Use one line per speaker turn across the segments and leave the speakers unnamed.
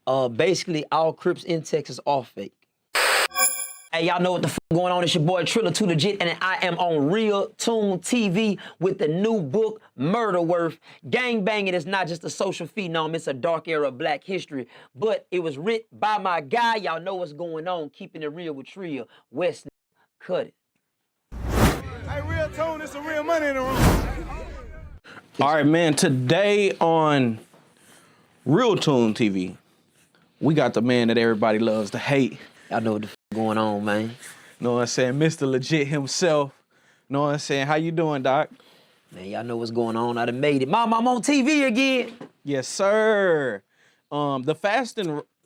Basically, all Crips in Texas are fake. Hey, y'all know what the f going on? It's your boy Trilla, Too Legit, and I am on Real Tune TV with the new book, Murder Worth. Gangbanging is not just a social phenom, it's a dark era of black history. But it was written by my guy. Y'all know what's going on. Keeping it real with Trilla. West, cut it.
Hey, Real Tune, it's some real money in the room.
All right, man, today on Real Tune TV, we got the man that everybody loves to hate.
Y'all know what the f going on, man.
Know what I'm saying? Mr. Legit himself. Know what I'm saying? How you doing, Doc?
Man, y'all know what's going on. I done made it. Mom, I'm on TV again.
Yes, sir. The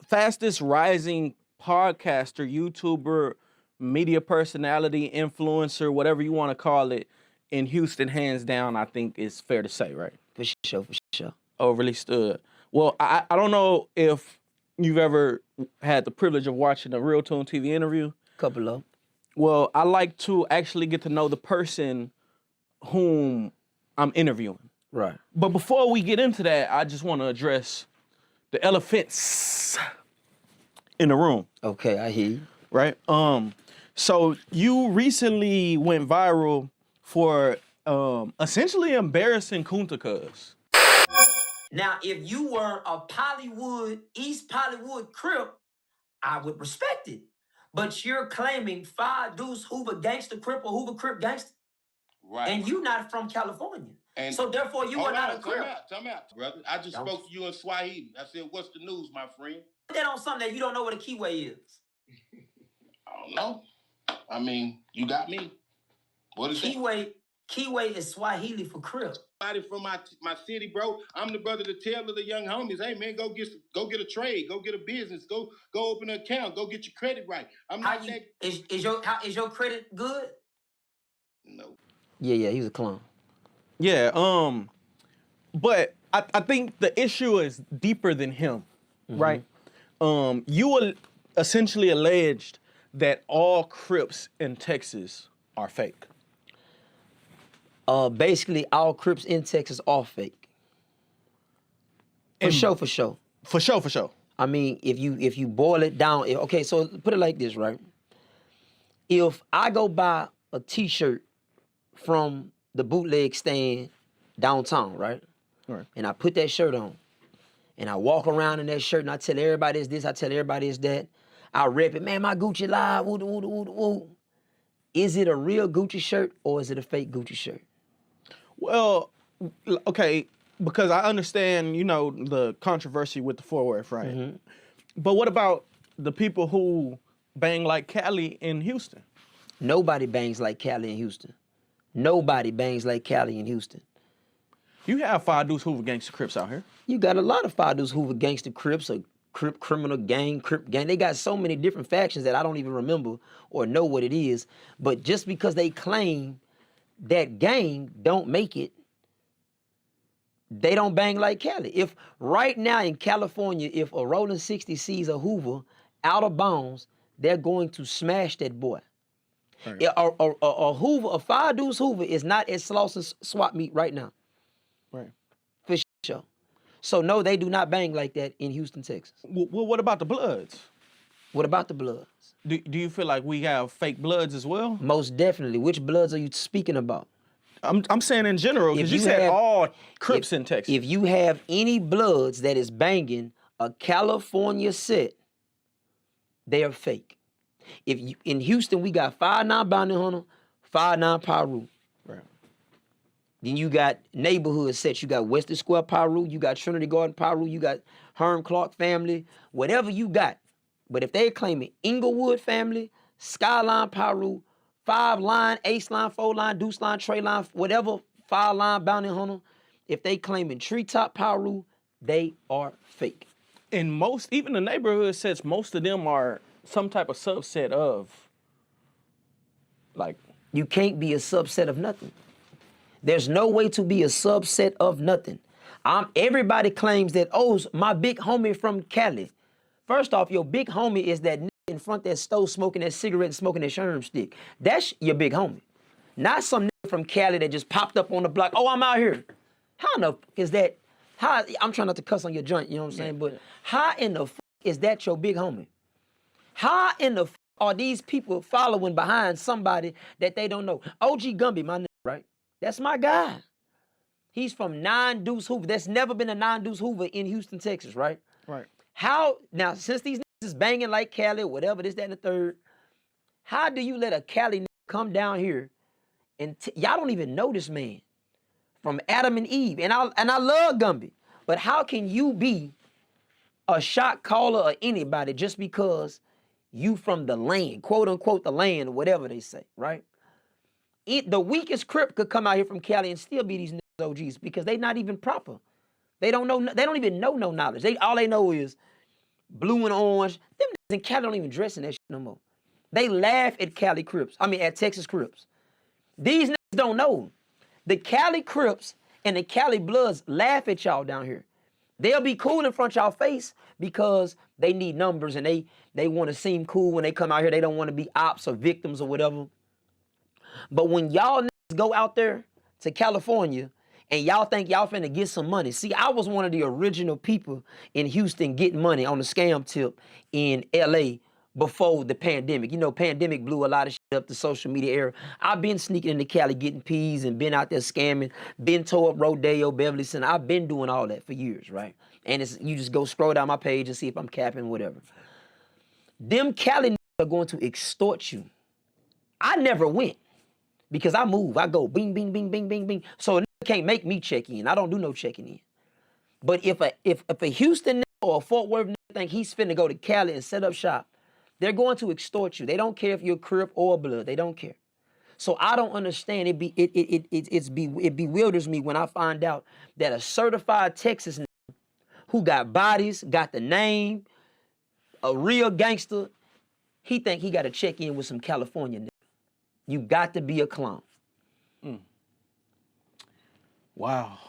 fastest rising podcaster, YouTuber, media personality, influencer, whatever you want to call it, in Houston, hands down, I think it's fair to say, right?
For sure, for sure.
Overly stood. Well, I don't know if you've ever had the privilege of watching a Real Tune TV interview.
Couple of.
Well, I like to actually get to know the person whom I'm interviewing.
Right.
But before we get into that, I just want to address the elephants in the room.
Okay, I hear you.
Right? So you recently went viral for essentially embarrassing Kunta cuz.
Now, if you were a East Hollywood Crip, I would respect it. But you're claiming Five Deuce Hoover gangster Crip or Hoover Crip gangster.
Right.
And you not from California. And so therefore you are not a Crip.
Time out, brother. I just spoke to you in Swahili. I said, what's the news, my friend?
Put that on something that you don't know what a keyway is.
I don't know. I mean, you got me. What is it?
Keyway is Swahili for Crip.
Somebody from my city, bro. I'm the brother to tell the young homies, hey man, go get a trade, go get a business, go open an account, go get your credit right. I'm not that.
Is your credit good?
No.
Yeah, he's a clone.
Yeah, but I think the issue is deeper than him, right? You essentially alleged that all Crips in Texas are fake.
Basically, all Crips in Texas are fake. For sure. I mean, if you boil it down, okay, so put it like this, right? If I go buy a T-shirt from the bootleg stand downtown, right?
Right.
And I put that shirt on, and I walk around in that shirt, and I tell everybody it's this, I tell everybody it's that. I rep it, man, my Gucci live, woo, woo, woo, woo. Is it a real Gucci shirt or is it a fake Gucci shirt?
Well, okay, because I understand, the controversy with the forward, right? But what about the people who bang like Cali in Houston?
Nobody bangs like Cali in Houston. Nobody bangs like Cali in Houston.
You have Five Deuce Hoover gangster Crips out here.
You got a lot of Five Deuce Hoover gangster Crips, a Crip criminal gang, Crip gang. They got so many different factions that I don't even remember or know what it is. But just because they claim that gang don't make it, they don't bang like Cali. If right now in California, if a Rolling 60 sees a Hoover out of bounds, they're going to smash that boy. Right. A Hoover, a Five Deuce Hoover is not at Slauson swap meet right now.
Right.
For sure. So no, they do not bang like that in Houston, Texas.
Well, what about the Bloods?
What about the Bloods?
Do you feel like we have fake Bloods as well?
Most definitely. Which Bloods are you speaking about?
I'm saying in general, because you said all Crips in Texas.
If you have any Bloods that is banging a California set, they are fake. In Houston, we got 5'9" Bounty Hunter, 5'9" Pyru.
Right.
Then you got neighborhood sets. You got Western Square Pyru, you got Trinity Garden Pyru, you got Herm Clark family, whatever you got. But if they're claiming Inglewood family, Skyline Pyru, 5-line, ace-line, 4-line, deuce-line, tray-line, whatever 5-line Bounty Hunter, if they claiming Treetop Pyru, they are fake.
And even the neighborhood sets, most of them are some type of subset of, like...
You can't be a subset of nothing. There's no way to be a subset of nothing. Everybody claims that, my big homie from Cali. First off, your big homie is that nigga in front of that stove smoking that cigarette and smoking that sherm stick. That's your big homie. Not some nigga from Cali that just popped up on the block. Oh, I'm out here. How in the f is that? I'm trying not to cuss on your joint, you know what I'm saying? But how in the f is that your big homie? How in the are these people following behind somebody that they don't know? OG Gumby, my nigga, right? That's my guy. He's from 9 Deuce Hoover. There's never been a 9 Deuce Hoover in Houston, Texas, right?
Right.
How, now, since these niggas is banging like Cali, whatever, this, that, and the third, how do you let a Cali nigga come down here and y'all don't even know this man from Adam and Eve? And I love Gumby, but how can you be a shot caller or anybody just because you from the land, quote unquote the land, or whatever they say, right? The weakest Crip could come out here from Cali and still be these niggas OGs because they not even proper. They don't know. They don't even know no knowledge. All they know is blue and orange. Them niggas in Cali don't even dress in that shit no more. They laugh at Cali Crips. I mean at Texas Crips. These niggas don't know. The Cali Crips and the Cali Bloods laugh at y'all down here. They'll be cool in front of y'all face because they need numbers and they want to seem cool when they come out here. They don't want to be ops or victims or whatever. But when y'all niggas go out there to California and y'all think y'all finna get some money. See, I was one of the original people in Houston getting money on the scam tip in LA before the pandemic. You know, pandemic blew a lot of shit up the social media era. I've been sneaking into Cali getting peas and been out there scamming, been tore up Rodeo, Beverly Center. I've been doing all that for years, right? And you just go scroll down my page and see if I'm capping, whatever. Them Cali niggas are going to extort you. I never went because I move. I go bing, bing, bing, bing, bing, bing. So a nigga can't make me check in. I don't do no checking in. But if a Houston nigga or a Fort Worth nigga think he's finna go to Cali and set up shop, they're going to extort you. They don't care if you're Crip or Blood. They don't care. So I don't understand. It bewilders me when I find out that a certified Texas nigga who got bodies, got the name, a real gangster, he think he got to check in with some California nigga. You got to be a clown.
Wow.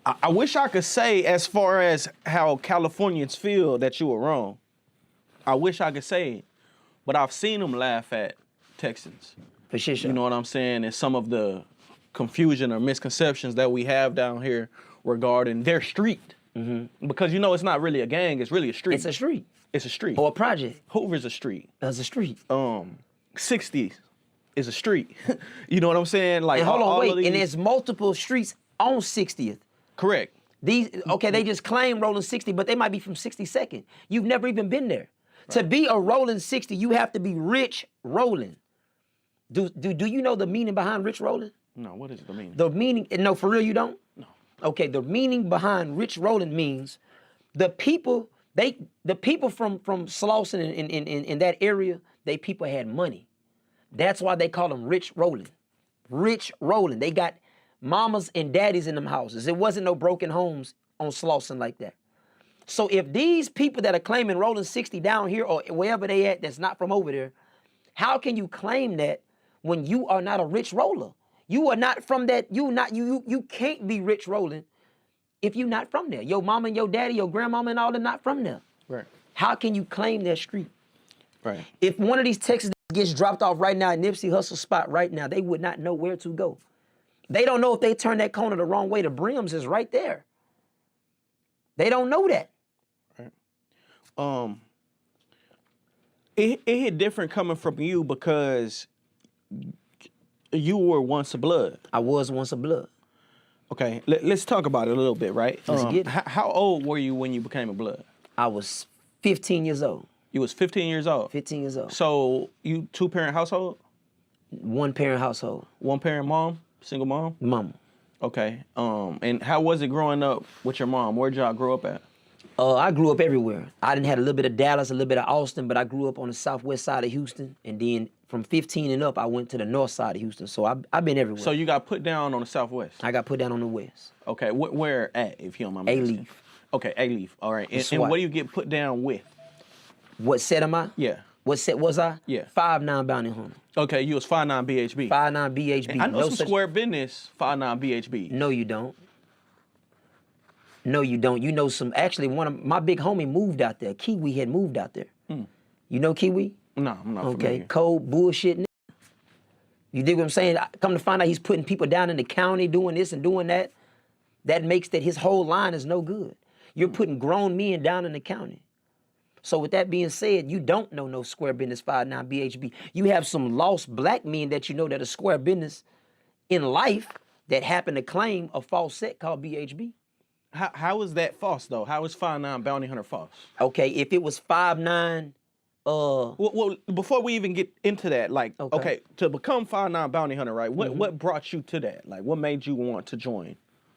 I wish I could say as far as how Californians feel that you were wrong. I wish I could say it, but I've seen them laugh at Texans.
For sure.
You know what I'm saying? And some of the confusion or misconceptions that we have down here regarding their street. Mm-hmm. Because, you know, it's not really a gang, it's really a street.
It's a street.
It's a street.
Or a project.
Hoover's a street.
That's a street.
60s is a street. You know what I'm saying? Like,
and hold on, wait.
These...
And there's multiple streets on 60th.
Correct.
They just claim rolling 60, but they might be from 62nd. You've never even been there. Right. To be a rolling 60, you have to be rich rolling. Do you know the meaning behind rich rolling?
No, what is the meaning? The
meaning, no, for real you don't?
No.
Okay, the meaning behind rich rolling means the people from Slauson in that area, they people had money. That's why they call them rich rolling. Rich rolling. They got mamas and daddies in them houses. It wasn't no broken homes on Slauson like that. So if these people that are claiming rolling 60 down here or wherever they at that's not from over there, how can you claim that when you are not a rich roller? You are not from that. You can't be rich rolling if you're not from there. Your mama and your daddy, your grandmama and all are not from there.
Right.
How can you claim that street?
Right.
If one of these Texans gets dropped off right now at Nipsey Hussle spot right now, they would not know where to go. They don't know if they turn that corner the wrong way. The Brims is right there. They don't know that.
Right. It hit different coming from you because you were once a Blood.
I was once a Blood.
Okay, let's talk about it a little bit, right?
Let's get it.
How old were you when you became a Blood?
I was 15 years old.
You was 15 years old?
15 years old.
So you 2-parent household?
1-parent household.
1-parent mom? Single mom?
Mama.
Okay. And how was it growing up with your mom? Where'd y'all grow up at?
I grew up everywhere. I didn't have a little bit of Dallas, a little bit of Austin, but I grew up on the southwest side of Houston. And then from 15 and up, I went to the north side of Houston. So I've been everywhere.
So you got put down on the southwest?
I got put down on the west.
Okay. Where at, if you don't mind me asking?
A-Leaf.
Okay, A-Leaf. All right. And what do you get put down with?
What set am I?
Yeah.
What set was I?
Yeah.
5'9" bounty hunter.
Okay, you was 5'9" BHB.
5'9" BHB.
And I know some square business 5'9" BHB.
No, you don't. No, you don't. You know some, actually one of my big homie moved out there. Kiwi had moved out there. You know Kiwi?
No, I'm not
Okay,
familiar.
cold bullshit nigga. You dig what I'm saying? Come to find out he's putting people down in the county doing this and doing that. That makes that his whole line is no good. You're putting grown men down in the county. So with that being said, you don't know no square business 5'9" BHB. You have some lost black men that you know that are square business in life that happen to claim a false set called BHB.
How is that false though? How is 5'9" bounty hunter false?
Okay, if it was 5'9",
Well, before we even get into that, like, okay, to become 5'9" bounty hunter, right? What brought you to that? Like, what made you want to join?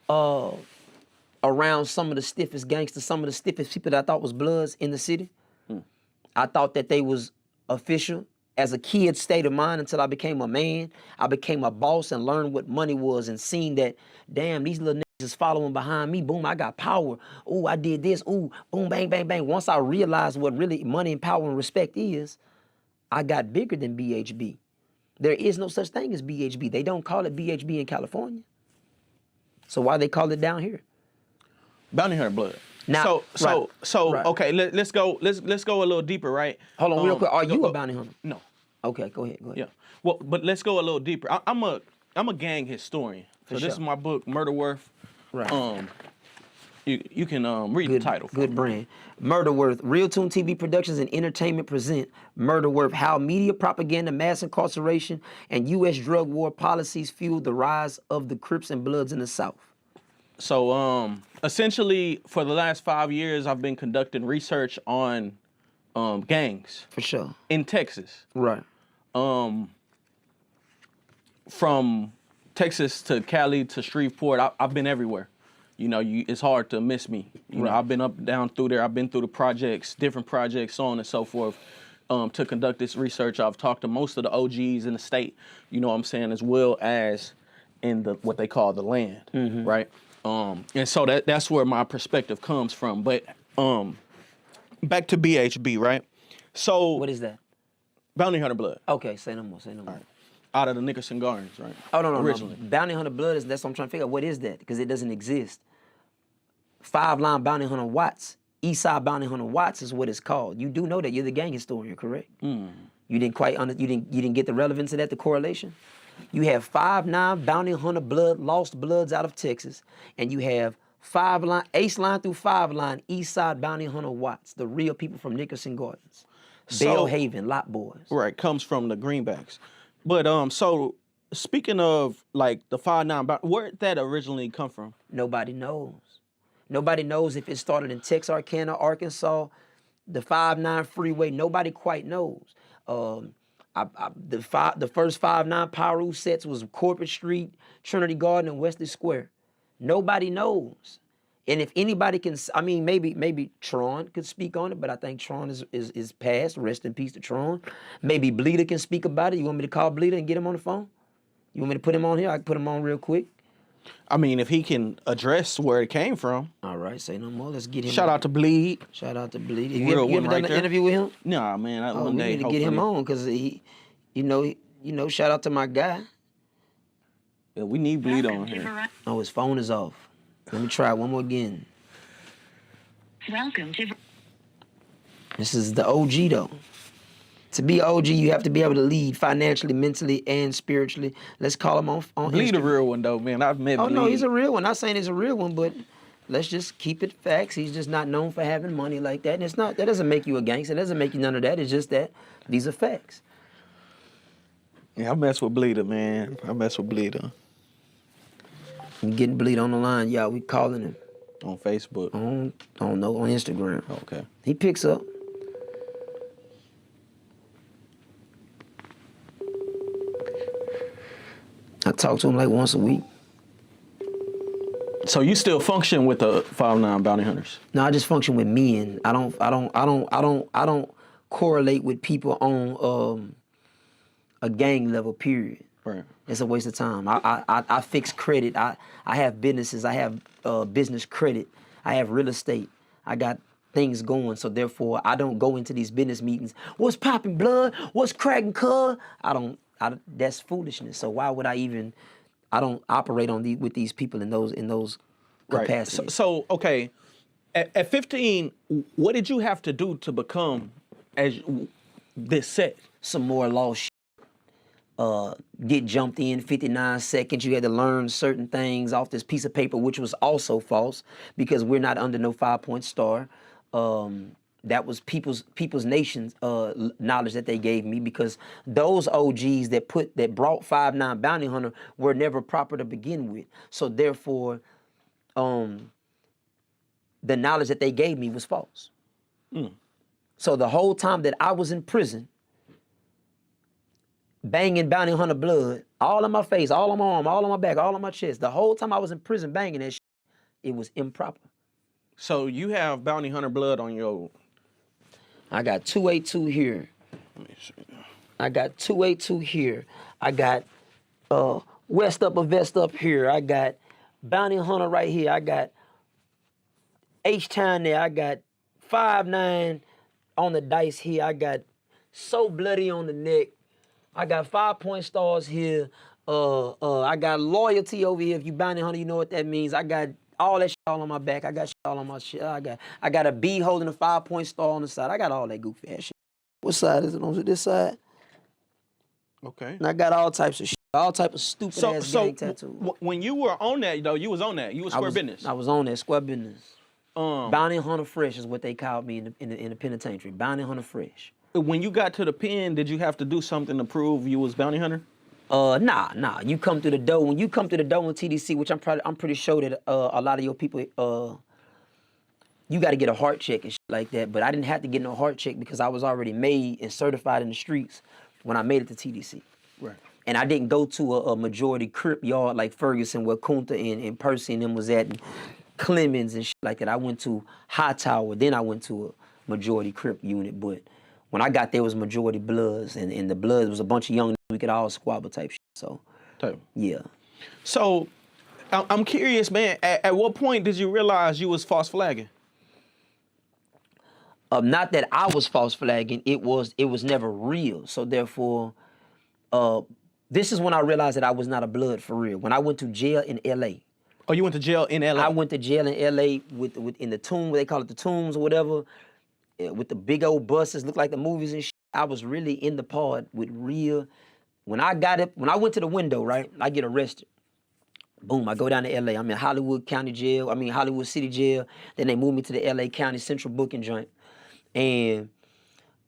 Around some of the stiffest gangsters, some of the stiffest people that I thought was bloods in the city. I thought that they was official. As a kid, state of mind until I became a man. I became a boss and learned what money was and seen that, damn, these little niggas is following behind me. Boom, I got power. Ooh, I did this. Ooh, boom, bang, bang, bang. Once I realized what really money and power and respect is, I got bigger than BHB. There is no such thing as BHB. They don't call it BHB in California. So why they call it down here?
Bounty hunter blood.
Now,
okay, let's go a little deeper, right?
Hold on, real quick. Are you a bounty hunter?
No.
Okay, go ahead.
Yeah. Well, but let's go a little deeper. I'm a gang historian. So this is my book, Murder Worth.
Right.
You can read the title.
Good brand. Murder Worth. Real Tune TV Productions and Entertainment present Murder Worth: How Media Propaganda, Mass Incarceration, and U.S. Drug War Policies Fueled the Rise of the Crips and Bloods in the South.
So essentially, for the last 5 years, I've been conducting research on gangs.
For sure.
In Texas.
Right.
From Texas to Cali to Shreveport, I've been everywhere. You know, it's hard to miss me. You know, I've been up and down through there. I've been through the projects, different projects, so on and so forth, to conduct this research. I've talked to most of the OGs in the state, you know what I'm saying, as well as in the what they call the land, right? And so that's where my perspective comes from. But back to BHB, right? So
What is that?
Bounty Hunter blood.
Okay, say no more. Right.
Out of the Nickerson Gardens, right?
Oh, no.
Originally.
Bounty Hunter blood that's what I'm trying to figure out. What is that? Because it doesn't exist. 5-line Bounty Hunter Watts, Eastside Bounty Hunter Watts is what it's called. You do know that. You're the gang historian, correct? You didn't quite you didn't get the relevance of that, the correlation? You have 5-9 Bounty Hunter blood, lost bloods out of Texas, and you have 5-line, Ace line through 5-line, Eastside Bounty Hunter Watts, the real people from Nickerson Gardens. Bell Haven, Lot Boys.
Right, comes from the Greenbacks. But so speaking of like the 5-9, where did that originally come from?
Nobody knows. Nobody knows if it started in Texarkana, Arkansas, the 5-9 freeway. Nobody quite knows. The first 5-9 Pyro sets was Corporate Street, Trinity Garden, and Wesley Square. Nobody knows. And if anybody can, I mean, maybe Tron could speak on it, but I think Tron is past. Rest in peace to Tron. Maybe Bleeder can speak about it. You want me to call Bleeder and get him on the phone? You want me to put him on here? I can put him on real quick.
I mean, if he can address where it came from.
All right, say no more. Let's get him.
Shout out to Bleed.
Shout out to Bleed. You ever done an interview with him?
Nah, man. One day,
we need to get him on because he, you know, shout out to my guy.
Yeah, we need Bleed on here.
Oh, his phone is off. Let me try one more again.
Welcome to.
This is the OG though. To be OG, you have to be able to lead financially, mentally, and spiritually. Let's call him on
Bleed
Instagram.
a real one though, man. I've met.
Oh
Bleed.
no, he's a real one. Not saying he's a real one, but let's just keep it facts. He's just not known for having money like that. And it's not. That doesn't make you a gangster. It doesn't make you none of that. It's just that these are facts.
Yeah, I mess with Bleeder, man. I mess with Bleeder.
I'm getting Bleed on the line, y'all. We calling him.
On Facebook.
I don't know, on Instagram.
Okay.
He picks up. I talk to him like once a week.
So you still function with the 5-9 bounty hunters?
No, I just function with men. I don't correlate with people on a gang level, period.
Right.
It's a waste of time. I fix credit. I have businesses. I have business credit. I have real estate. I got things going. So therefore, I don't go into these business meetings. What's popping, blood? What's cracking, cuz? That's foolishness. So why would I even? I don't operate with these people in those capacities.
Right. So okay, at 15, what did you have to do to become as this set?
Some more lost shit. get jumped in 59 seconds. You had to learn certain things off this piece of paper, which was also false because we're not under no 5-point star. That was people's nations knowledge that they gave me because those OGs that brought 5'9" Bounty Hunter were never proper to begin with. So therefore, the knowledge that they gave me was false. So the whole time that I was in prison, banging Bounty Hunter blood, all on my face, all on my arm, all on my back, all on my chest, the whole time I was in prison banging that shit, it was improper.
So you have Bounty Hunter blood on your...
I got 282 here.
Let me see.
I got 282 here. I got West Up or Vest Up here. I got Bounty Hunter right here. I got H-Town there. I got 5'9" on the dice here. I got So Bloody on the neck. I got 5-point stars here. I got loyalty over here. If you Bounty Hunter, you know what that means. I got all that shit all on my back. I got shit all on my shit. I got a B holding a 5-point star on the side. I got all that goofy ass shit. What side is it on this side?
Okay.
And I got all types of shit. All type of stupid ass gang tattoos.
When you were on that, though, you was on that. You was square business.
I was on that square business. Bounty Hunter Fresh is what they called me in the penitentiary. Bounty Hunter Fresh.
When you got to the pen, did you have to do something to prove you was Bounty Hunter?
Nah. You come through the door. When you come through the door in TDC, which I'm pretty sure that a lot of your people, you got to get a heart check and shit like that. But I didn't have to get no heart check because I was already made and certified in the streets when I made it to TDC.
Right.
And I didn't go to a majority Crip yard like Ferguson where Kunta and Percy and them was at, and Clemens and shit like that. I went to Hightower, then I went to a majority Crip unit. But when I got there, it was majority Bloods, and the Bloods was a bunch of young niggas we could all squabble type shit. So, yeah.
So, I'm curious, man, at what point did you realize you was false flagging?
Not that I was false flagging, it was never real. So therefore, this is when I realized that I was not a Blood for real. When I went to jail in LA.
Oh, you went to jail in LA?
I went to jail in LA in the tomb, they call it the tombs or whatever, with the big old buses, look like the movies and shit. I was really in the pod with real. When I went to the window, right, I get arrested. Boom, I go down to LA. I'm in Hollywood City Jail. Then they move me to the LA County Central Booking Joint. And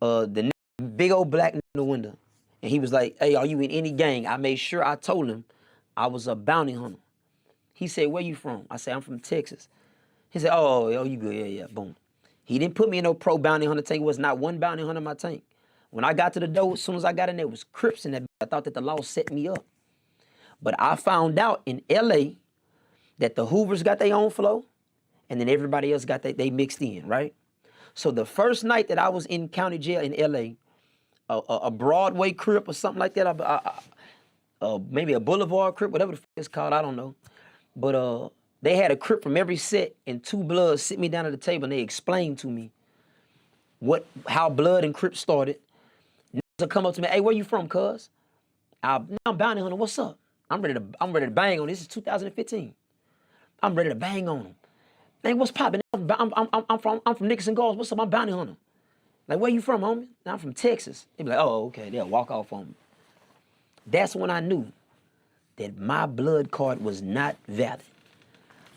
the big old black in the window. And he was like, hey, are you in any gang? I made sure I told him I was a bounty hunter. He said, where you from? I said, I'm from Texas. He said, oh, you good, yeah, boom. He didn't put me in no pro bounty hunter tank. It was not one bounty hunter in my tank. When I got to the door, as soon as I got in there, it was Crips in that. I thought that the law set me up. But I found out in LA that the Hoovers got their own flow, and then everybody else got they mixed in, right? So the first night that I was in county jail in LA, a Broadway Crip or something like that, maybe a Boulevard Crip, whatever the fuck it's called, I don't know. But they had a Crip from every set and 2 Bloods sit me down at the table and they explained to me how Blood and Crip started. Niggas will come up to me, hey, where you from, cuz? I'm bounty hunter, what's up? I'm ready to bang on this. This is 2015. I'm ready to bang on them. Man, what's poppin'? I'm from Nickerson Gulls. What's up? I'm bounty hunter. Like, where you from, homie? I'm from Texas. They be like, oh, okay. They'll walk off on me. That's when I knew that my blood card was not valid.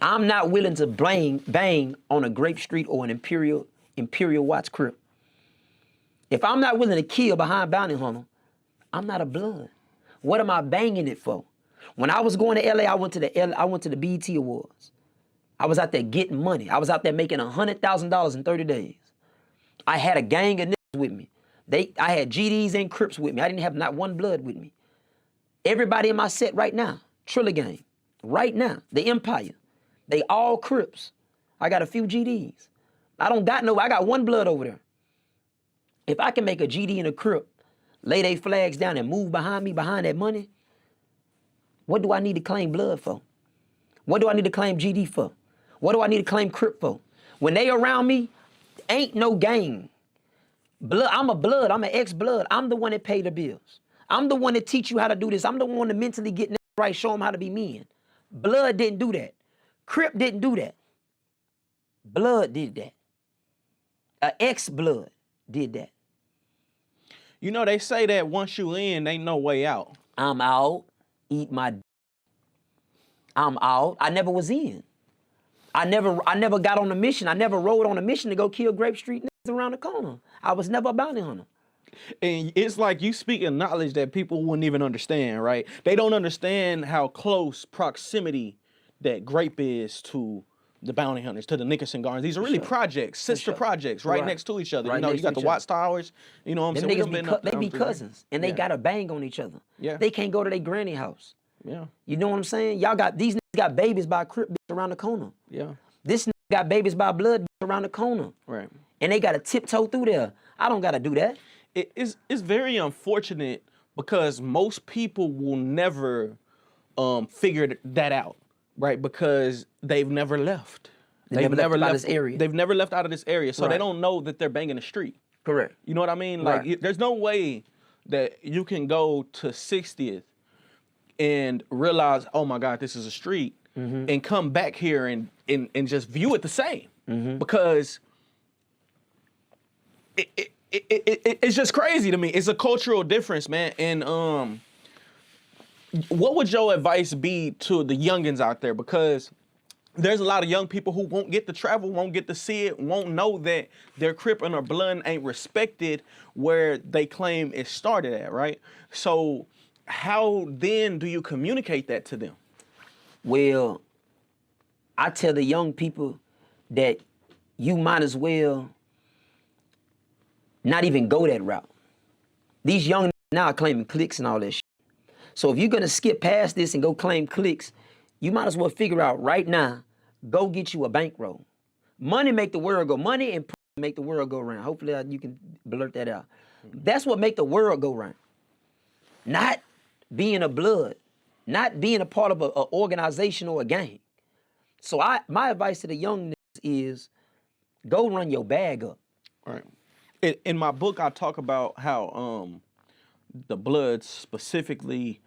I'm not willing to bang on a Grape Street or an Imperial Watts Crip. If I'm not willing to kill behind bounty hunter, I'm not a Blood. What am I banging it for? When I was going to LA, I went to the BET Awards. I was out there getting money. I was out there making $100,000 in 30 days. I had a gang of niggas with me. I had GDs and Crips with me. I didn't have not one Blood with me. Everybody in my set right now, Trilla gang, right now, the Empire, they all Crips. I got a few GDs. I got one Blood over there. If I can make a GD and a Crip lay their flags down and move behind me, behind that money, what do I need to claim Blood for? What do I need to claim GD for? What do I need to claim Crip for? When they around me, ain't no gang. Blood, I'm a Blood, I'm an ex-Blood. I'm the one that pay the bills. I'm the one that teach you how to do this. I'm the one to mentally get right, show them how to be men. Blood didn't do that. Crip didn't do that. Blood did that. An ex-Blood did that.
You know, they say that once you in, ain't no way out.
I'm out, eat my I'm out. I never was in. I never got on a mission. I never rode on a mission to go kill Grape Street niggas around the corner. I was never a bounty hunter.
And it's like you speaking knowledge that people wouldn't even understand, right? They don't understand how close proximity that Grape is to the bounty hunters, to the Nickerson Gardens. These are really projects, sister projects, right next to each other.
Right
you know,
next
you got
to
the
each
Watts Towers. You know what I'm
Them
saying?
niggas they be cousins, and they gotta bang on each other.
Yeah.
They can't go to their granny house.
Yeah.
You know what I'm saying? Y'all got, these niggas got babies by a Crip bitch around the corner.
Yeah.
This nigga got babies by a blood bitch around the corner.
Right.
And they gotta tiptoe through there. I don't gotta do that.
It's very unfortunate because most people will never figure that out, right? Because they've never left.
They've never left out of this area.
They've never left out of this area, so they
Right.
don't know that they're banging the street.
Correct.
You know what I mean?
Right.
Like, there's no way that you can go to 60th and realize, oh my God, this is a street, and come back here and just view it the same, because it's just crazy to me. It's a cultural difference, man. And what would your advice be to the youngins out there? Because there's a lot of young people who won't get to travel, won't get to see it, won't know that their Crip and their blood ain't respected where they claim it started at, right? So how then do you communicate that to them?
Well, I tell the young people that you might as well not even go that route. These young niggas now are claiming clicks and all that shit. So if you're gonna skip past this and go claim clicks, you might as well figure out right now, go get you a bankroll. Money make the world go. Money and make the world go round. Hopefully you can blurt that out. That's what make the world go round. Not being a blood, not being a part of an organization or a gang. So my advice to the young niggas is go run your bag up.
All right. In my book, I talk about how the Bloods specifically,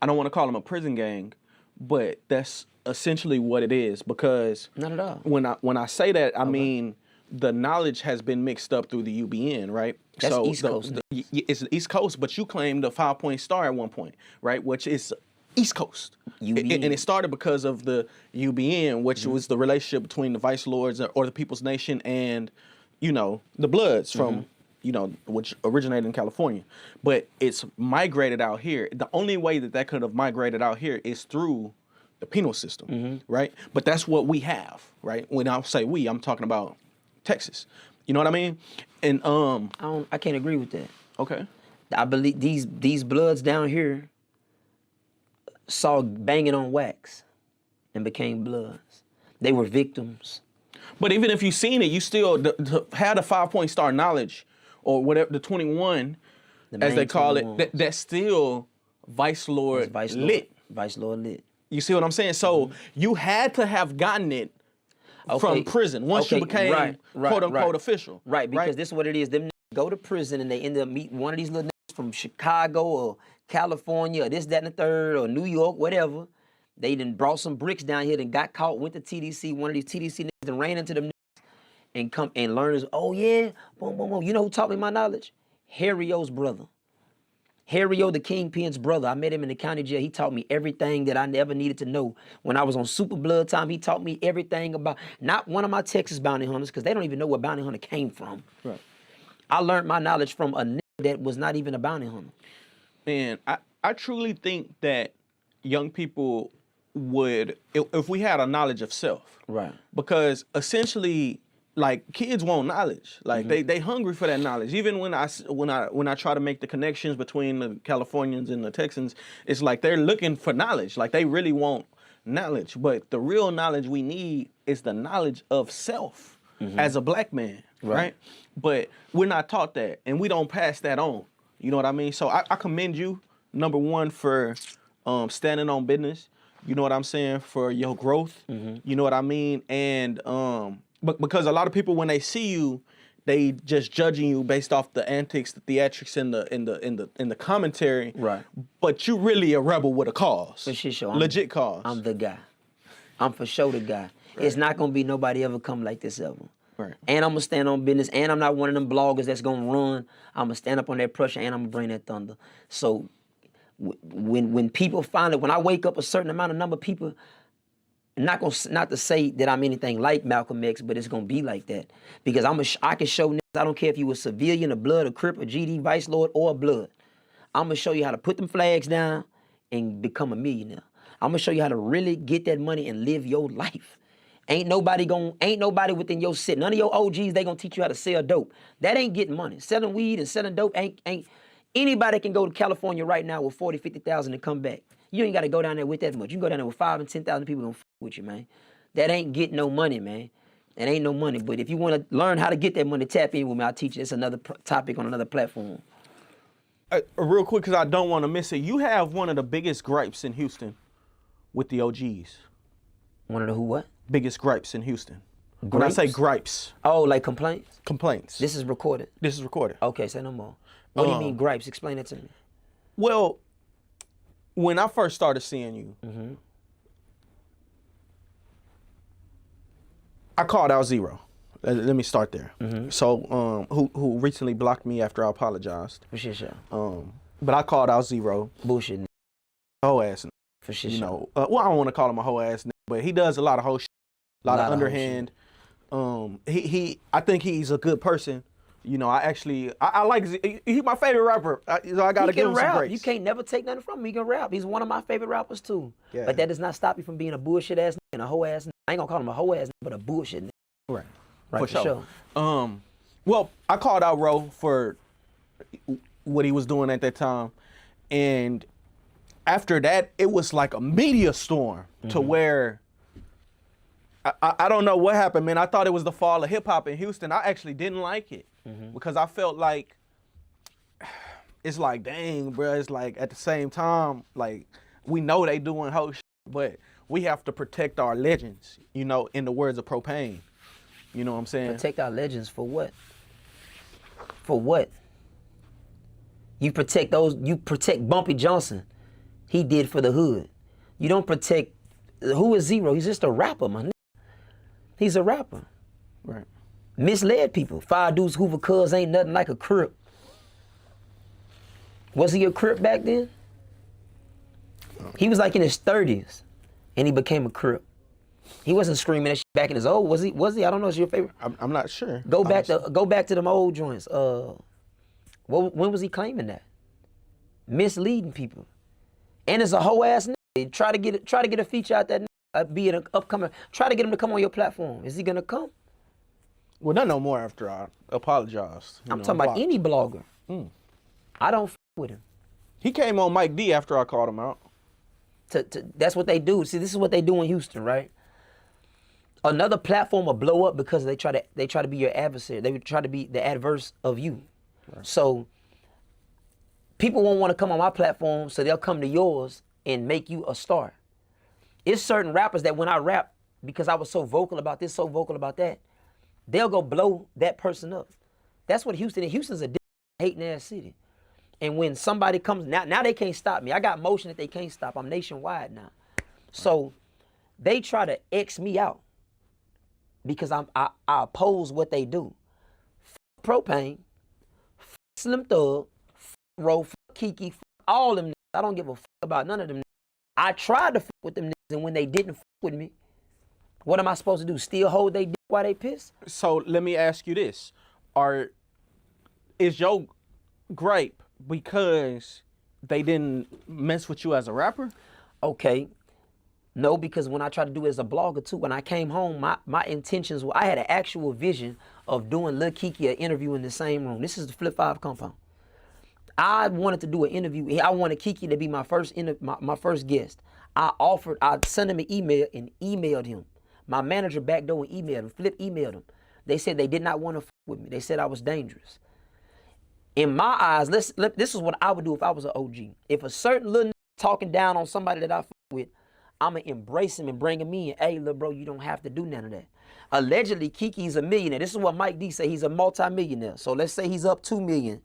I don't want to call them a prison gang, but that's essentially what it is, because
Not at all.
when I say that, I mean the knowledge has been mixed up through the UBN, right?
That's East Coast.
It's the East Coast, but you claimed a 5-point star at one point, right? Which is East Coast.
UBN.
And it started because of the UBN, which was the relationship between the Vice Lords or the People's Nation and, you know, the Bloods from, you know, which originated in California. But it's migrated out here. The only way that could have migrated out here is through the penal system, right? But that's what we have, right? When I say we, I'm talking about Texas. You know what I mean? And
I can't agree with that.
okay.
I believe these bloods down here saw banging on wax and became bloods. They were victims.
But even if you've seen it, you still had a 5-point star knowledge or whatever, the 21, as they call it, that's still Vice Lord lit.
Vice Lord lit.
You see what I'm saying? So you had to have gotten it from prison once you became quote unquote official.
Right, because this is what it is. Them niggas go to prison and they end up meeting one of these little niggas from Chicago or California or this, that, and the third, or New York, whatever. They done brought some bricks down here and got caught, went to TDC, one of these TDC niggas and ran into them niggas and come and learned, oh yeah, boom, boom, boom. You know who taught me my knowledge? Harry O's brother. Harry O, the Kingpin's brother. I met him in the county jail. He taught me everything that I never needed to know. When I was on Super Blood time, he taught me everything about, not one of my Texas bounty hunters, because they don't even know where bounty hunter came from.
Right.
I learned my knowledge from a nigga that was not even a bounty hunter.
And I truly think that young people would, if we had a knowledge of self.
Right.
Because essentially, like, kids want knowledge. Like they hungry for that knowledge. Even when I try to make the connections between the Californians and the Texans, it's like they're looking for knowledge. Like they really want knowledge. But the real knowledge we need is the knowledge of self as a black man, right? But we're not taught that, and we don't pass that on. You know what I mean? So I commend you, number one, for standing on business. You know what I'm saying? For your growth. You know what I mean? And but because a lot of people, when they see you, they just judging you based off the antics, the theatrics, and the commentary.
Right.
But you really a rebel with a cause.
For sure.
Legit cause.
I'm the guy. I'm for sure the guy. Right. It's not gonna be nobody ever come like this ever.
Right.
And I'm gonna stand on business. And I'm not one of them bloggers that's gonna run. I'm gonna stand up on that pressure, and I'm gonna bring that thunder. So when people find it, when I wake up a certain number of people, not to say that I'm anything like Malcolm X, but it's gonna be like that because I can show niggas, I don't care if you a civilian, a blood, a crip, a GD, vice lord, or a blood. I'm gonna show you how to put them flags down and become a millionaire. I'm gonna show you how to really get that money and live your life. Ain't nobody within your city. None of your OGs, they gonna teach you how to sell dope. That ain't getting money. Selling weed and selling dope ain't anybody can go to California right now with 40, 50,000 and come back. You ain't gotta go down there with that much. You can go down there with 5 and 10,000 people gonna with you, man. That ain't getting no money, man. That ain't no money. But if you wanna learn how to get that money, tap in with me. I'll teach you. It's another topic on another platform.
Real quick, because I don't want to miss it. You have one of the biggest gripes in Houston with the OGs.
One of the who what?
Biggest gripes in Houston.
Gripes?
When I say gripes.
Oh, like complaints?
Complaints.
This is recorded?
This is recorded.
Okay, say no more. What do you mean gripes? Explain that to me.
Well, when I first started seeing you, I called out Zero. Let me start there. So, who recently blocked me after I apologized.
For sure.
But I called out Zero.
Bullshit.
Hoe ass.
For sure.
You know, well, I don't want to call him a hoe ass, but he does a lot of hoe shit, a lot of underhand. I think he's a good person. You know, I like, he's my favorite rapper. So I gotta give him some grace.
You can't never take nothing from him. He can rap. He's one of my favorite rappers too.
Yeah.
But that does not stop you from being a bullshit ass and a hoe ass. I ain't gonna call him a hoe ass, but a bullshit.
Right.
Right, for sure.
Well, I called out Ro for what he was doing at that time, and after that, it was like a media storm to where I don't know what happened, man. I thought it was the fall of hip hop in Houston. I actually didn't like it because I felt like it's like, dang, bro. It's like at the same time, like we know they doing hoe shit, but we have to protect our legends. You know, in the words of Propane. You know what I'm saying?
Protect our legends for what? For what? You protect Bumpy Johnson. He did for the hood. You don't protect, who is Zero? He's just a rapper, man. He's a rapper.
Right.
Misled people. 5 dudes Hoover cuz ain't nothing like a crip. Was he a crip back then? He was like in his 30s and he became a crip. He wasn't screaming that shit back in his old. Was he? I don't know. It's your favorite.
I'm not sure.
Go back to them old joints. When was he claiming that? Misleading people. And it's a whole ass nigga. Try to get a feature out that nigga, be an upcoming. Try to get him to come on your platform. Is he gonna come?
Well, not no more after I apologized.
I'm talking about any blogger. I don't f with him.
He came on Mike D after I called him out.
That's what they do. See, this is what they do in Houston, right? Another platform will blow up because they try to be your adversary. They would try to be the adverse of you. Right. So people won't want to come on my platform, so they'll come to yours and make you a star. It's certain rappers that when I rap, because I was so vocal about this, so vocal about that, they'll go blow that person up. That's what Houston is. Houston's a hating ass city. And when somebody comes, now they can't stop me. I got motion that they can't stop. I'm nationwide now. So they try to X me out because I oppose what they do. Propane, Slim Thug, Ro, Kiki, all them niggas. I don't give a about none of them niggas. I tried to with them niggas, and when they didn't with me, what am I supposed to do? Still hold they dick while they piss?
So let me ask you this. Is your gripe because they didn't mess with you as a rapper?
Okay. No, because when I tried to do it as a blogger too, when I came home, my intentions were, I had an actual vision of doing Lil Kiki an interview in the same room. This is the Flip 5 compound. I wanted to do an interview. I wanted Kiki to be my first guest. I sent him an email and emailed him. My manager back door and emailed him. Flip emailed him. They said they did not want to with me. They said I was dangerous. In my eyes, this is what I would do if I was an OG. If a certain little talking down on somebody that I with, I'm going to embrace him and bring him in. Hey, little bro, you don't have to do none of that. Allegedly, Kiki's a millionaire. This is what Mike D say. He's a multi-millionaire. So let's say he's up 2 million.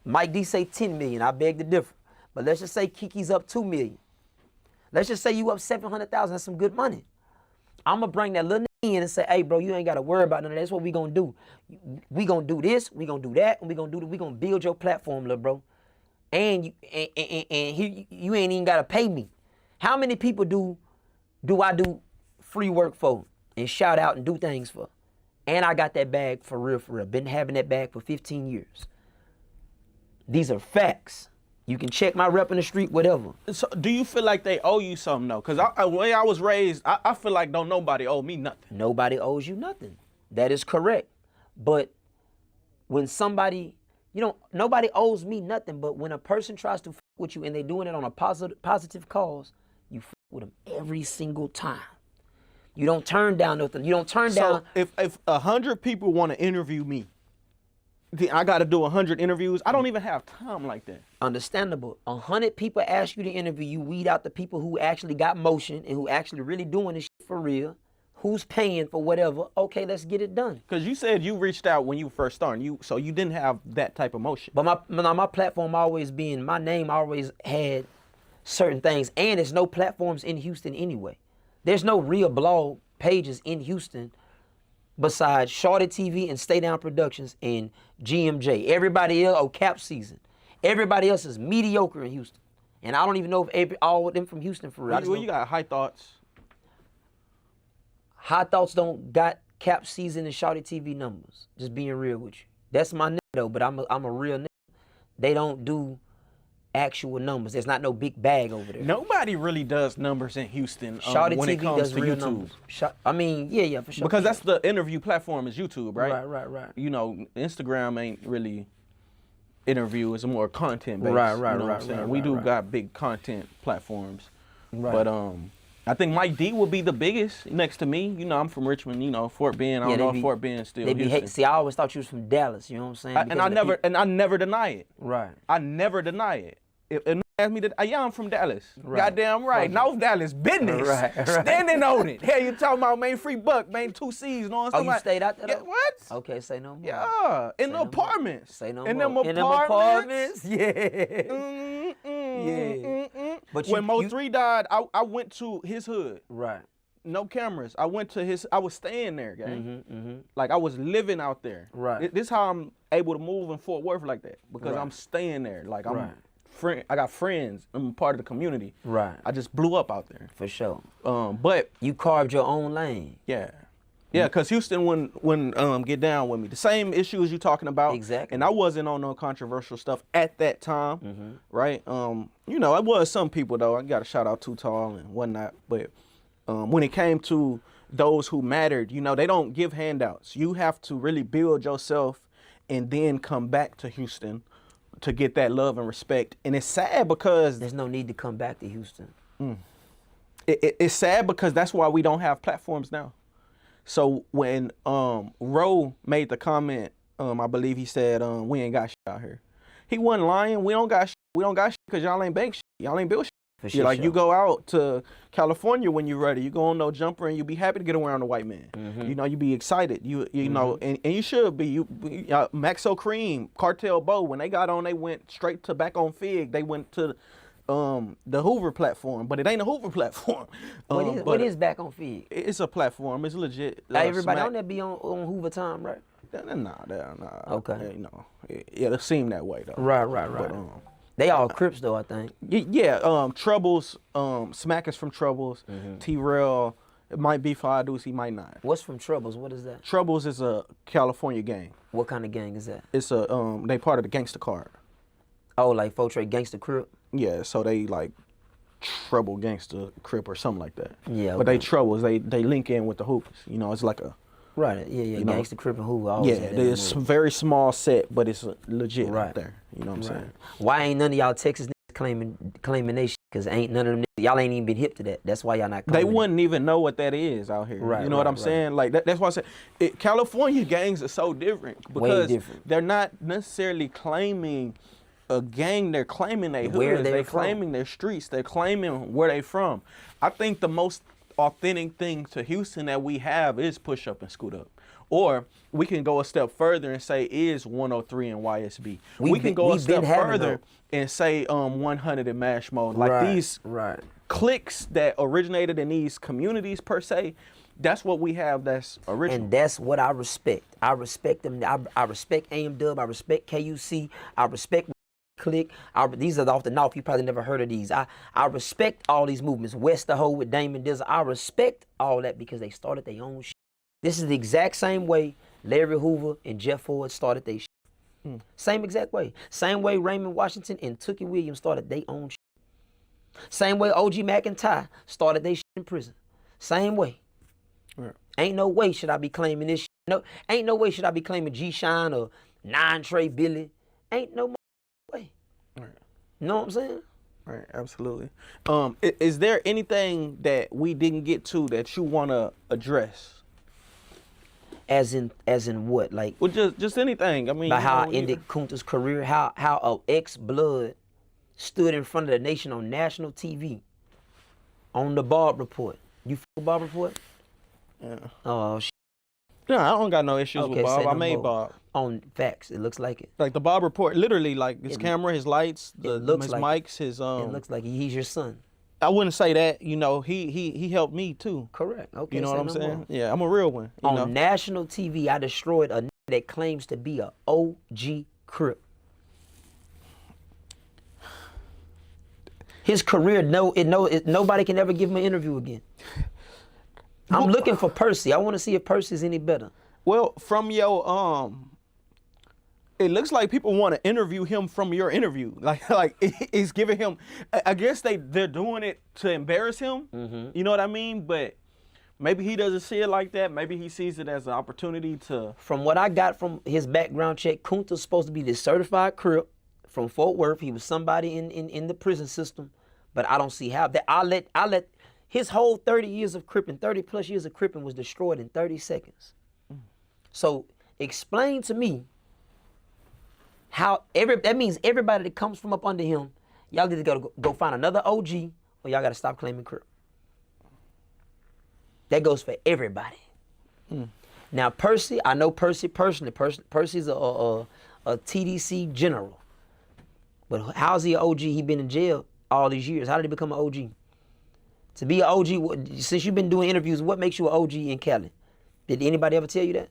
Mike D say 10 million. I beg to differ. But let's just say Kiki's up 2 million. Let's just say you up 700,000. That's some good money. I'm going to bring that little in and say, hey, bro, you ain't got to worry about none of that. That's what we going to do. We going to do this, we going to do that, and we going to build your platform, little bro. and you ain't even gotta pay me. How many people do I do free work for and shout out and do things for? And I got that bag for real, for real. Been having that bag for 15 years. These are facts. You can check my rep in the street, whatever.
So do you feel like they owe you something though? Because the way I was raised, I feel like don't nobody owe me nothing.
Nobody owes you nothing. That is correct. But when somebody, nobody owes me nothing, but when a person tries to f with you and they doing it on a positive cause, you f with them every single time. You don't turn down nothing. You don't turn down.
So if 100 people want to interview me, I got to do 100 interviews. I don't even have time like that.
Understandable. 100 people ask you to interview. You weed out the people who actually got motion and who actually really doing this shit for real. Who's paying for whatever? Okay, let's get it done.
Because you said you reached out when you first started. So you didn't have that type of motion.
But my platform always being, my name always had certain things. And there's no platforms in Houston anyway. There's no real blog pages in Houston besides Shorty TV and Stay Down Productions and GMJ. Everybody else, Cap Season. Everybody else is mediocre in Houston. And I don't even know if all of them from Houston for real.
Well, you got High Thoughts.
High Thoughts don't got Cap Season and Shorty TV numbers. Just being real with you. That's my nigga though, but I'm a real nigga. They don't do actual numbers. There's not no big bag over there.
Nobody really does numbers in Houston
Shorty
when
TV
it comes
does
to
real
YouTube.
numbers. Yeah, for sure.
Because that's the interview platform is YouTube, right?
Right.
Instagram ain't really interview. It's more content based.
Right,
you know what I'm saying? We got big content platforms. Right. But I think Mike D will be the biggest next to me. I'm from Richmond, Fort Bend. I don't know if Fort Bend still Houston.
See, I always thought you was from Dallas, you know what I'm saying?
I never deny it.
Right.
I never deny it. If ask me that, yeah, I'm from Dallas.
Right.
Goddamn right. North Dallas business.
Right.
Standing on it. Hell, you talking about, man, free buck, man, 2 C's,
You stayed out there?
Yeah, what?
Okay, say no more.
Yeah, in the apartments.
Say no
in
more.
In them apartments.
Yeah.
But when Mo 3 died, I went to his hood.
Right.
No cameras. I went to I was staying there, gang. Like I was living out there.
Right.
This is how I'm able to move in Fort Worth like that. Because I'm staying there. Like I got friends. I'm a part of the community.
Right.
I just blew up out there.
For sure.
But
you carved your own lane.
Yeah. Yeah, because Houston wouldn't get down with me. The same issues you talking about.
Exactly.
And I wasn't on no controversial stuff at that time, right? It was some people, though. I got to shout out Too Tall and whatnot. But when it came to those who mattered, they don't give handouts. You have to really build yourself and then come back to Houston to get that love and respect. And it's sad because...
There's no need to come back to Houston.
It's sad because that's why we don't have platforms now. So when Roe made the comment, I believe he said, we ain't got shit out here. He wasn't lying. We don't got shit. We don't got shit because y'all ain't bank shit. Y'all ain't build shit.
Sure.
You go out to California when you're ready. You go on no jumper and you be happy to get around a white man. You be excited. You know, and you should be. Maxo Cream, Cartel Bo, when they got on, they went straight to back on Fig. They went to the Hoover platform, but it ain't a Hoover platform.
What is back on Fig?
It's a platform. It's legit.
Everybody on there be on Hoover time, right?
Nah.
Okay.
It seemed that way though.
Right.
But,
they all Crips though, I think.
Yeah. Troubles. Smack is from Troubles. T-Rail. It might be Fadus. He might not.
What's from Troubles? What is that?
Troubles is a California gang.
What kind of gang is that?
It's they part of the gangster card.
Oh, like Fotre Gangster Crip?
Yeah, so they like Trouble Gangster Crip or something like that.
Yeah.
But they Troubles, they link in with the Hoopers. It's like a...
Right, yeah. Gangster Crip and Hoover.
Yeah, it's a very small set, but it's legit
right
there. You know what I'm saying?
Why ain't none of y'all Texas niggas claiming they shit? Because ain't none of them niggas, y'all ain't even been hip to that. That's why y'all not claiming
They wouldn't even know what that is out here.
Right,
you know what I'm saying? Like that's why I said California gangs are so different. Because they're not necessarily claiming a gang, they're claiming their hoods, they're claiming their streets, they're claiming where they from. I think the most authentic thing to Houston that we have is Push Up and Scoot Up. Or we can go a step further and say is 103 and YSB. We can go a step further and say 100 and Mash Mode. Like these cliques that originated in these communities per se, that's what we have that's original.
And that's what I respect. I respect them. I respect AM Dub. I respect KUC. I respect Click. These are off the north. You probably never heard of these. I respect all these movements. West the Hoe with Damon Dizzle. I respect all that because they started their own shit. This is the exact same way Larry Hoover and Jeff Ford started their shit. Same exact way. Same way Raymond Washington and Tookie Williams started their own shit. Same way OG McIntyre started their shit in prison. Same way.
Right.
Ain't no way should I be claiming this shit. No, ain't no way should I be claiming G-Shine or 9 Trey Billy. Ain't no way.
Right.
You know what I'm saying?
Right, absolutely. Is there anything that we didn't get to that you want to address?
As in what? Like,
Well, just anything. I mean,
about
you
how
know,
I ended Kunta's career, how a ex-blood stood in front of the nation on national TV on the Bob Report. You f Bob Report?
Yeah.
Oh, shit.
Yeah, I don't got no issues with Bob.
say
I
no
made
more.
Bob.
On facts, it looks like it.
Like the Bob Report, literally, like his camera, his lights,
looks
his
like
mics, his
It looks like he's your son.
I wouldn't say that. You know, he helped me too.
Correct. Okay.
You know
say
what I'm
no
saying?
more.
Yeah, I'm a real one. You
On
know?
national TV, I destroyed a that claims to be a OG Crip. His career, nobody can ever give him an interview again. I'm looking for Percy. I want to see if Percy's any better.
Well, from your it looks like people want to interview him from your interview. Like it's giving him. I guess they're doing it to embarrass him. You know what I mean? But maybe he doesn't see it like that. Maybe he sees it as an opportunity to.
From what I got from his background check, Kunta's supposed to be this certified Crip from Fort Worth. He was somebody in the prison system, but I don't see how that. I let his whole 30 years of cripping, 30 plus years of cripping was destroyed in 30 seconds. So explain to me how that means everybody that comes from up under him, y'all either gotta go find another OG or y'all gotta stop claiming Crip. That goes for everybody. Now Percy, I know Percy personally. Percy's a TDC general. But how's he an OG? He been in jail all these years. How did he become an OG? To be an OG, since you've been doing interviews, what makes you an OG in Cali? Did anybody ever tell you that?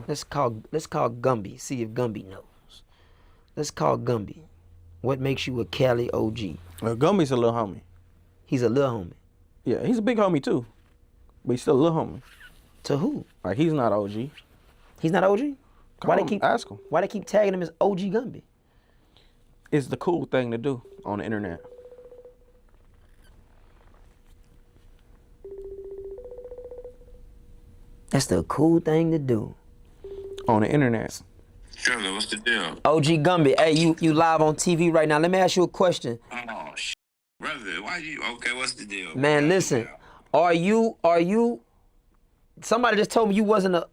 Let's call Gumby. See if Gumby knows. Let's call Gumby. What makes you a Cali OG?
Well, Gumby's a little homie.
He's a little homie.
Yeah, he's a big homie too, but he's still a little homie.
To who?
Like he's not OG.
He's not OG?
Ask him.
Why they keep tagging him as OG Gumby?
It's the cool thing to do on the internet.
That's the cool thing to do.
On the internet.
Trilla, what's the deal?
OG Gumby, hey, you live on TV right now. Let me ask you a question.
Oh, brother, why you? Okay, what's the deal?
Man, listen, are you? Somebody just told me you wasn't a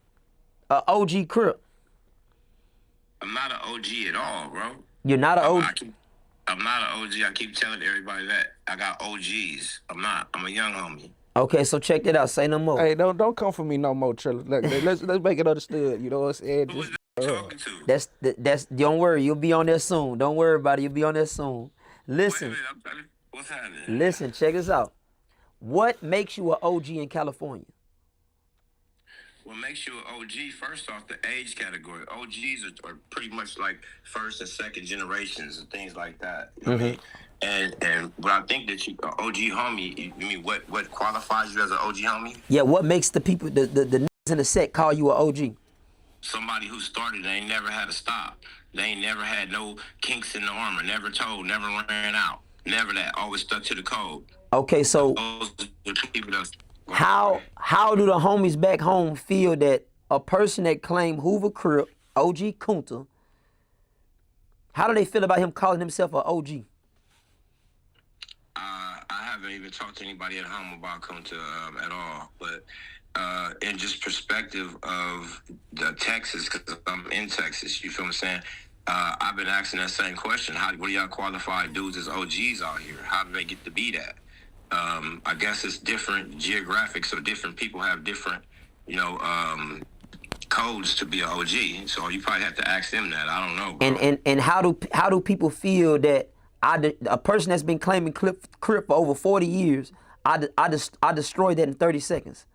OG Crip.
I'm not an OG at all, bro.
You're not an OG.
I'm not an OG. I keep telling everybody that. I got OGs. I'm not. I'm a young homie.
Okay, so check that out. Say no more.
Hey, don't come for me no more, Trilla. Let's make it understood. You know what I'm saying?
Who was that talking to?
That's. Don't worry, you'll be on there soon. Don't worry about it. You'll be on there soon. Listen,
Wait a minute, I'm trying to, what's happening?
listen. Check this out. What makes you an OG in California?
What makes you an OG? First off, the age category. OGs are pretty much like first and second generations and things like that. You know what I mean? And but I think that you OG homie. You mean what qualifies you as an OG homie?
Yeah. What makes the people the niggas in the set call you an OG?
Somebody who started, they ain't never had to stop. They ain't never had no kinks in the armor. Never told. Never ran out. Never that. Always stuck to the code.
Okay, so
Those are the people that's
how do the homies back home feel that a person that claimed Hoover Crip, OG Kunta, how do they feel about him calling himself an OG?
I haven't even talked to anybody at home about Kunta at all, but in just perspective of the Texas, because I'm in Texas, you feel what I'm saying? I've been asking that same question. What do y'all qualify dudes as OGs out here? How do they get to be that? I guess it's different geographic, so different people have different, codes to be an OG. So you probably have to ask them that. I don't know, bro.
And how do people feel that a person that's been claiming Crip for over 40 years, I destroyed that in 30 seconds?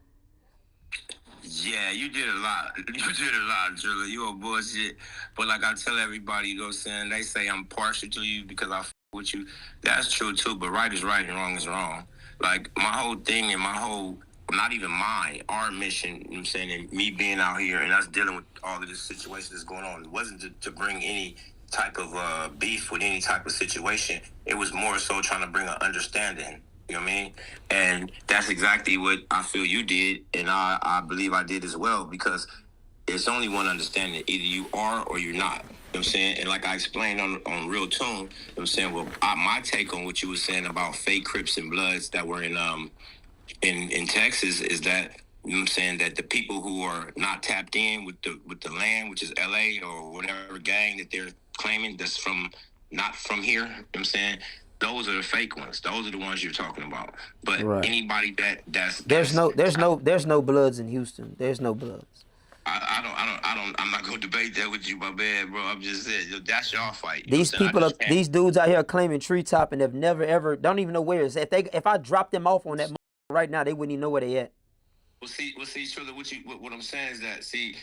Yeah, you did a lot. You did a lot, Trilla. You a bullshit. But like I tell everybody, you know what I'm saying? They say I'm partial to you because I f with you. That's true too, but right is right and wrong is wrong. Like my whole thing and my whole, not even mine, our mission, you know what I'm saying, and me being out here and us dealing with all of this situation that's going on, it wasn't to bring any type of beef with any type of situation. It was more so trying to bring an understanding. You know what I mean? And that's exactly what I feel you did, and I believe I did as well, because it's only one understanding. Either you are or you're not. You know what I'm saying? And like I explained on Real Tune, you know what I'm saying? Well, my take on what you were saying about fake Crips and Bloods that were in Texas is that, you know what I'm saying, that the people who are not tapped in with the land, which is LA or whatever gang that they're claiming that's from not from here, you know what I'm saying? Those are the fake ones. Those are the ones you're talking about. But
Right.
anybody that's
There's no Bloods in Houston. There's no Bloods.
I'm not gonna debate that with you, my man, bro. I'm just saying that's y'all fight. You know
These
what I'm saying?
people, these dudes out here claiming treetop and have never ever, don't even know where it's. If I dropped them off on that right now, they wouldn't even know where they at.
Well, see, Trilla, what I'm saying is that, see,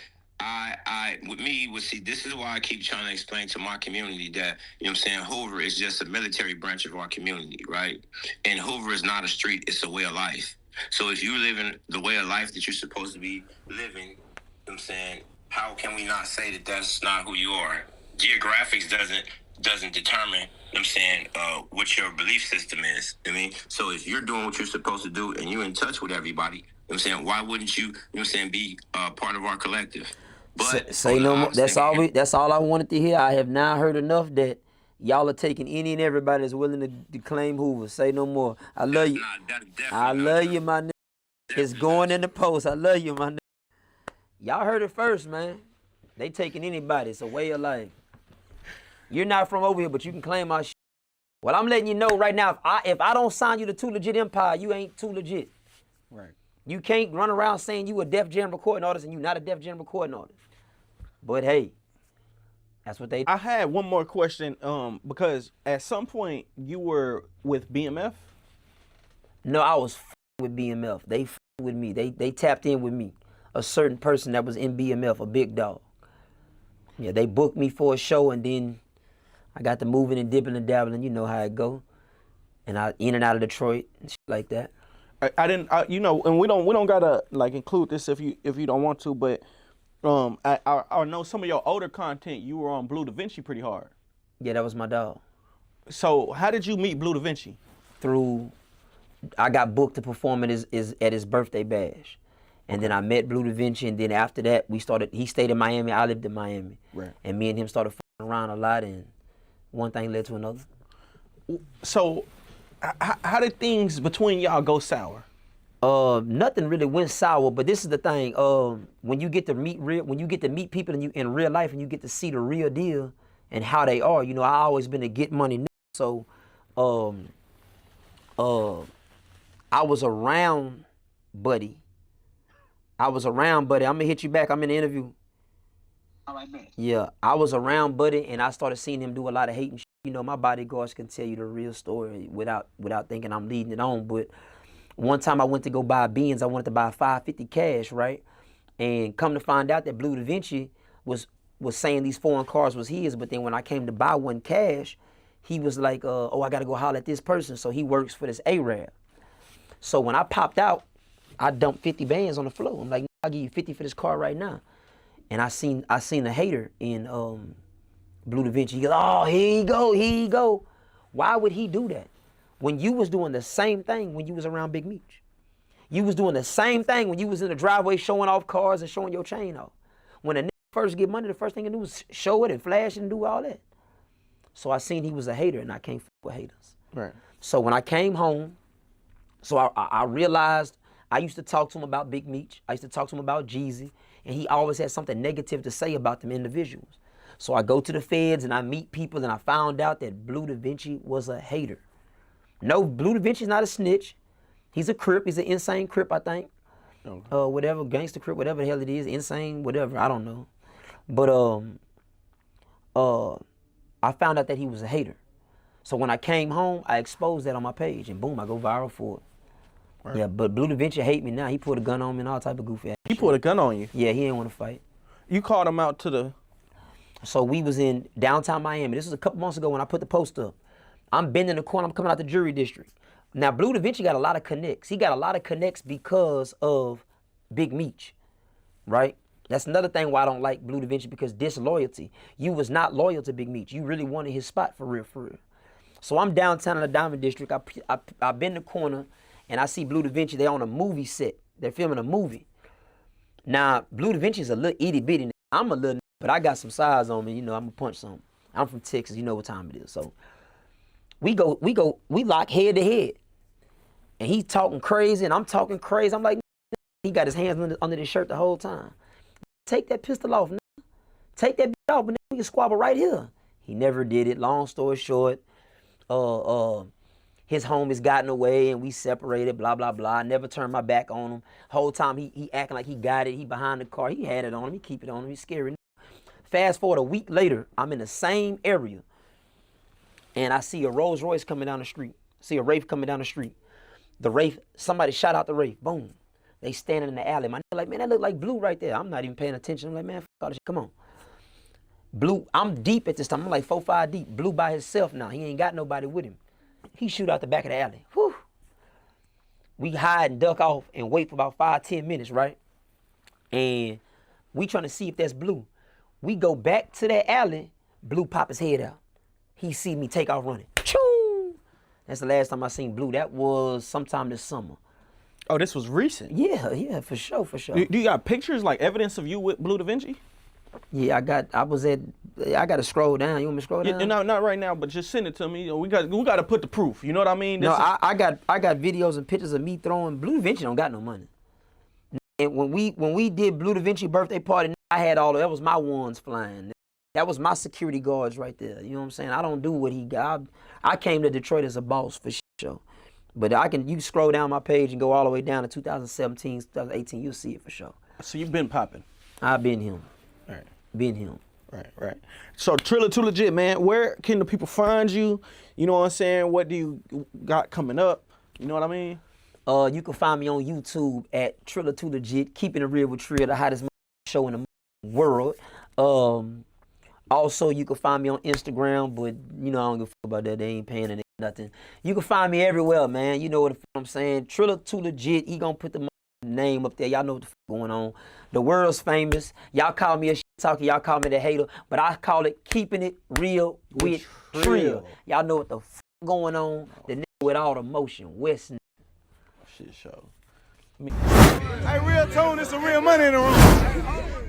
with me, this is why I keep trying to explain to my community that, you know what I'm saying, Hoover is just a military branch of our community, right? And Hoover is not a street, it's a way of life. So if you live in the way of life that you're supposed to be living, you know what I'm saying, how can we not say that that's not who you are? Geographics doesn't determine, you know what I'm saying, what your belief system is. I mean, so if you're doing what you're supposed to do and you're in touch with everybody, you know what I'm saying, why wouldn't you, you know what I'm saying, be part of our collective? But
Say no more. That's all I wanted to hear. I have now heard enough that y'all are taking any and everybody that's willing to claim Hoover. Say no more. I love you. I love you, my nigga. It's going in the post. I love you, my nigga. Y'all heard it first, man. They taking anybody. It's a way of life. You're not from over here, but you can claim my shit. Well, I'm letting you know right now, if I don't sign you to Too Legit Empire, you ain't too legit.
Right.
You can't run around saying you a Def Jam recording artist and you not a Def Jam recording artist. But hey, that's what they.
I had one more question, because at some point you were with BMF.
No, I was with BMF. They with me. They tapped in with me. A certain person that was in BMF, a big dog. Yeah, they booked me for a show, and then I got to moving and dipping and dabbling. You know how it go. And I in and out of Detroit and shit like that.
I didn't, you know, and we don't gotta like include this if you don't want to, but I know some of your older content you were on Blue Da Vinci pretty hard.
Yeah, that was my dog.
So how did you meet Blue Da Vinci?
I got booked to perform at his birthday bash. And then I met Blue Da Vinci, and then after that, he stayed in Miami, I lived in Miami.
Right.
And me and him started fucking around a lot, and one thing led to another.
So how did things between y'all go sour?
Nothing really went sour, but this is the thing. When you get to meet people in real life and you get to see the real deal and how they are, you know, I always been a get money nigga. So, I was around Buddy. I'm gonna hit you back. I'm in the interview.
All right, man.
Yeah, I was around Buddy, and I started seeing him do a lot of hating shit. You know, my bodyguards can tell you the real story without thinking I'm leading it on. But one time I went to go buy beans. I wanted to buy $5.50 cash, right? And come to find out that Blue Da Vinci was saying these foreign cars was his. But then when I came to buy one cash, he was like, oh, I got to go holler at this person. So he works for this Arab. So when I popped out, I dumped 50 bands on the floor. I'm like, I'll give you 50 for this car right now. And I seen a hater in Blue Da Vinci. He goes, oh, here you go. Why would he do that? When you was doing the same thing when you was around Big Meech. You was doing the same thing when you was in the driveway showing off cars and showing your chain off. When a nigga first get money, the first thing to do was show it and flash it and do all that. So I seen he was a hater, and I can't fuck with haters.
Right.
So when I came home, so I realized I used to talk to him about Big Meech. I used to talk to him about Jeezy, and he always had something negative to say about them individuals. So I go to the feds and I meet people, and I found out that Blue Da Vinci was a hater. No, Blue Da Vinci's not a snitch. He's a Crip. He's an insane Crip, I think. Okay. Whatever, gangster Crip, whatever the hell it is, insane, whatever, I don't know. But I found out that he was a hater. So when I came home, I exposed that on my page, and boom, I go viral for it.
Right.
Yeah, but Blue Da Vinci hate me now. He put a gun on me and all type of goofy ass
He
shit.
put a gun on you.
Yeah, he didn't want to fight.
You called him out to the.
So we was in downtown Miami. This was a couple months ago when I put the post up. I'm bending the corner. I'm coming out the jury district. Now, Blue Da Vinci got a lot of connects. He got a lot of connects because of Big Meech, right? That's another thing why I don't like Blue Da Vinci, because disloyalty. You was not loyal to Big Meech. You really wanted his spot for real, for real. So I'm downtown in the Diamond District. I bend the corner, and I see Blue Da Vinci. They're on a movie set. They're filming a movie. Now, Blue Da Vinci is a little itty bitty. I'm a little, but I got some size on me. You know, I'm gonna punch something. I'm from Texas. You know what time it is. So we lock head to head, and he's talking crazy, and I'm talking crazy. I'm like, he got his hands under his shirt the whole time. Take that pistol off, take that bitch off, and then we can squabble right here. He never did it. Long story short, his homies gotten away and we separated, blah, blah, blah. I never turned my back on him. Whole time he acting like he got it. He behind the car. He had it on him. He keep it on him. He's scary. Fast forward a week later, I'm in the same area. And I see a Rolls Royce coming down the street. See a Wraith coming down the street. The Wraith, somebody shot out the Wraith. Boom. They standing in the alley. My nigga like, man, that look like Blue right there. I'm not even paying attention. I'm like, man, fuck all this shit. Come on. Blue, I'm deep at this time. I'm like 4-5 deep. Blue by himself now. He ain't got nobody with him. He shoot out the back of the alley. Whew. We hide and duck off and wait for about 5-10 minutes, right? And we trying to see if that's Blue. We go back to that alley. Blue pop his head out. He see me take off running. Choo! That's the last time I seen Blue. That was sometime this summer.
Oh, this was recent.
Yeah, for sure, for sure.
Do you got pictures, like evidence of you with Blue Da Vinci?
Yeah, I got to scroll down. You want me to scroll down?
Yeah, not right now, but just send it to me. We got to put the proof. You know what I mean?
No, I got videos and pictures of me throwing. Blue Da Vinci don't got no money. And when we did Blue Da Vinci birthday party, I had that was my ones flying. That was my security guards right there. You know what I'm saying? I don't do what he got. I came to Detroit as a boss for sure. But you can scroll down my page and go all the way down to 2017, 2018. You'll see it for sure.
So you've been popping.
I've been him.
All right.
Been him.
Right. So Trilla Too Legit, man. Where can the people find you? You know what I'm saying? What do you got coming up? You know what I mean?
You can find me on YouTube at Trilla Too Legit, Keeping It Real with Trilla, the hottest show in the world. Also, you can find me on Instagram, but you know I don't give a fuck about that. They ain't paying it, nothing. You can find me everywhere, man. You know what I'm saying? Trilla Too Legit. He gonna put the name up there. Y'all know what the fuck going on. The world's famous. Y'all call me a shit talker. Y'all call me the hater, but I call it Keeping It Real with Trilla. Y'all know what the fuck going on. The nigga with all the motion, West.
Shit show.
Hey, real tone, it's some real money in the room.